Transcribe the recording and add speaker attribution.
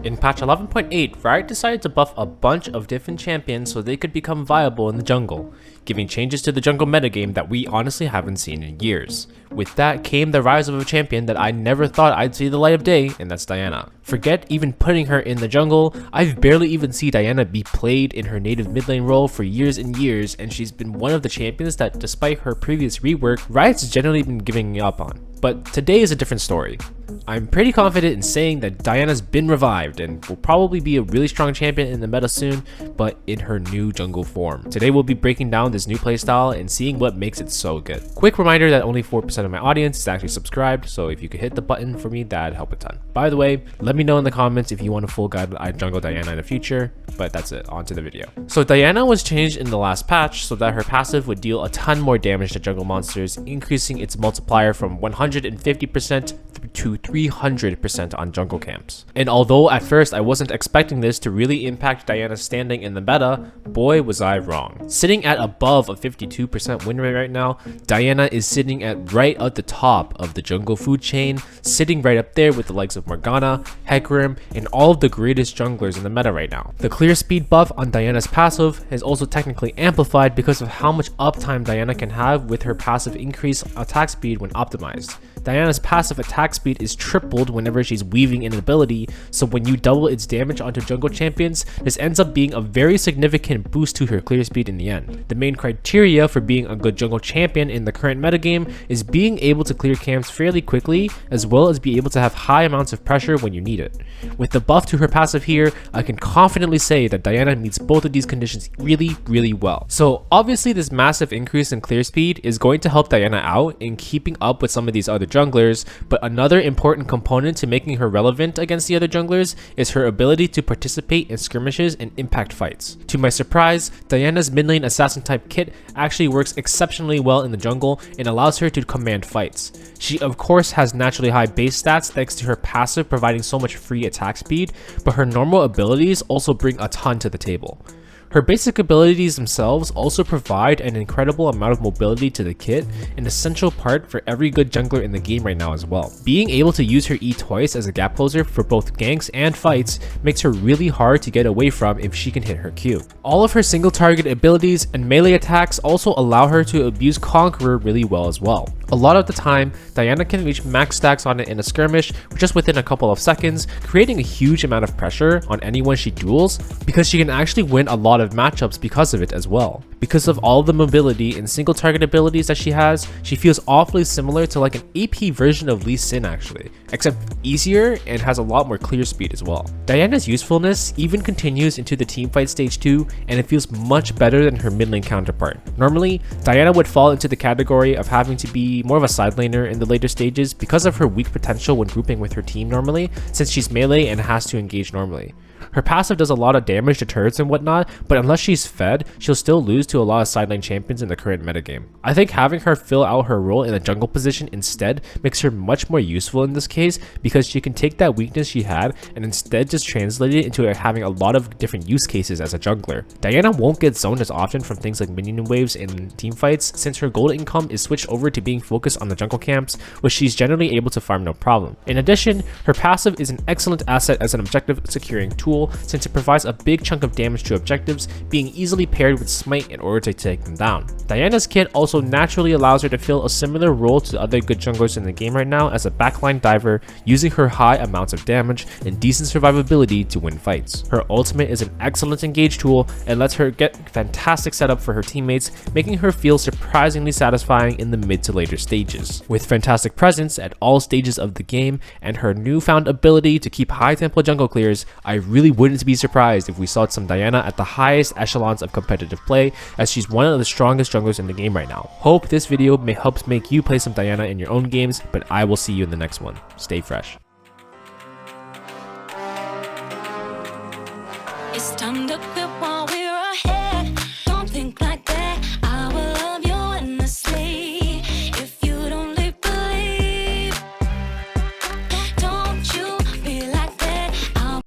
Speaker 1: In patch 11.8, Riot decided to buff a bunch of different champions so they could become viable in the jungle, giving changes to the jungle metagame that we honestly haven't seen in years. With that came the rise of a champion that I never thought I'd see the light of day, and that's Diana. Forget even putting her in the jungle, I've barely even seen Diana be played in her native mid lane role for years and years, and she's been one of the champions that, despite her previous rework, Riot's generally been giving up on. But today is a different story. I'm pretty confident in saying that Diana's been revived and will probably be a really strong champion in the meta soon, but in her new jungle form. Today we'll be breaking down this new playstyle and seeing what makes it so good. Quick reminder that only 4% of my audience is actually subscribed, so if you could hit the button for me, that'd help a ton. By the way, let me know in the comments if you want a full guide on jungle Diana in the future, but that's it, on to the video. So Diana was changed in the last patch so that her passive would deal a ton more damage to jungle monsters, increasing its multiplier from 150% to 300% on jungle camps. And although at first I wasn't expecting this to really impact Diana's standing in the meta, boy was I wrong. Sitting at above a 52% win rate right now, Diana is sitting at right at the top of the jungle food chain, sitting right up there with the likes of Morgana, Hecarim, and all of the greatest junglers in the meta right now. The clear speed buff on Diana's passive is also technically amplified because of how much uptime Diana can have with her passive increased attack speed when optimized. Diana's passive attack speed is tripled whenever she's weaving an ability, so when you double its damage onto jungle champions, this ends up being a very significant boost to her clear speed in the end. The main criteria for being a good jungle champion in the current metagame is being able to clear camps fairly quickly, as well as be able to have high amounts of pressure when you need it. With the buff to her passive here, I can confidently say that Diana meets both of these conditions really well. So obviously this massive increase in clear speed is going to help Diana out in keeping up with some of these other junglers, but another important component to making her relevant against the other junglers is her ability to participate in skirmishes and impact fights. To my surprise, Diana's mid lane assassin type kit actually works exceptionally well in the jungle and allows her to command fights. She of course has naturally high base stats thanks to her passive providing so much free attack speed, but her normal abilities also bring a ton to the table. Her basic abilities themselves also provide an incredible amount of mobility to the kit, an essential part for every good jungler in the game right now as well. Being able to use her E twice as a gap closer for both ganks and fights makes her really hard to get away from if she can hit her Q. All of her single target abilities and melee attacks also allow her to abuse Conqueror really well as well. A lot of the time, Diana can reach max stacks on it in a skirmish just within a couple of seconds, creating a huge amount of pressure on anyone she duels, because she can actually win a lot of matchups because of it as well. Because of all the mobility and single target abilities that she has, she feels awfully similar to like an AP version of Lee Sin actually, except easier and has a lot more clear speed as well. Diana's usefulness even continues into the teamfight stage 2, and it feels much better than her mid lane counterpart. Normally, Diana would fall into the category of having to be more of a side laner in the later stages because of her weak potential when grouping with her team normally, since she's melee and has to engage normally. Her passive does a lot of damage to turrets and whatnot, but unless she's fed, she'll still lose to a lot of sideline champions in the current metagame. I think having her fill out her role in a jungle position instead makes her much more useful in this case, because she can take that weakness she had and instead just translate it into having a lot of different use cases as a jungler. Diana won't get zoned as often from things like minion waves and team fights, since her gold income is switched over to being focused on the jungle camps, which she's generally able to farm no problem. In addition, her passive is an excellent asset as an objective securing tool, since it provides a big chunk of damage to objectives, being easily paired with smite in order to take them down. Diana's kit also naturally allows her to fill a similar role to other good junglers in the game right now as a backline diver, using her high amounts of damage and decent survivability to win fights. Her ultimate is an excellent engage tool and lets her get fantastic setup for her teammates, making her feel surprisingly satisfying in the mid to later stages. With fantastic presence at all stages of the game and her newfound ability to keep high tempo jungle clears, I really wouldn't be surprised if we saw some Diana at the highest echelons of competitive play, as she's one of the strongest junglers in the game right now. Hope this video helps make you play some Diana in your own games, but I will see you in the next one. Stay fresh.
Speaker 2: It's time to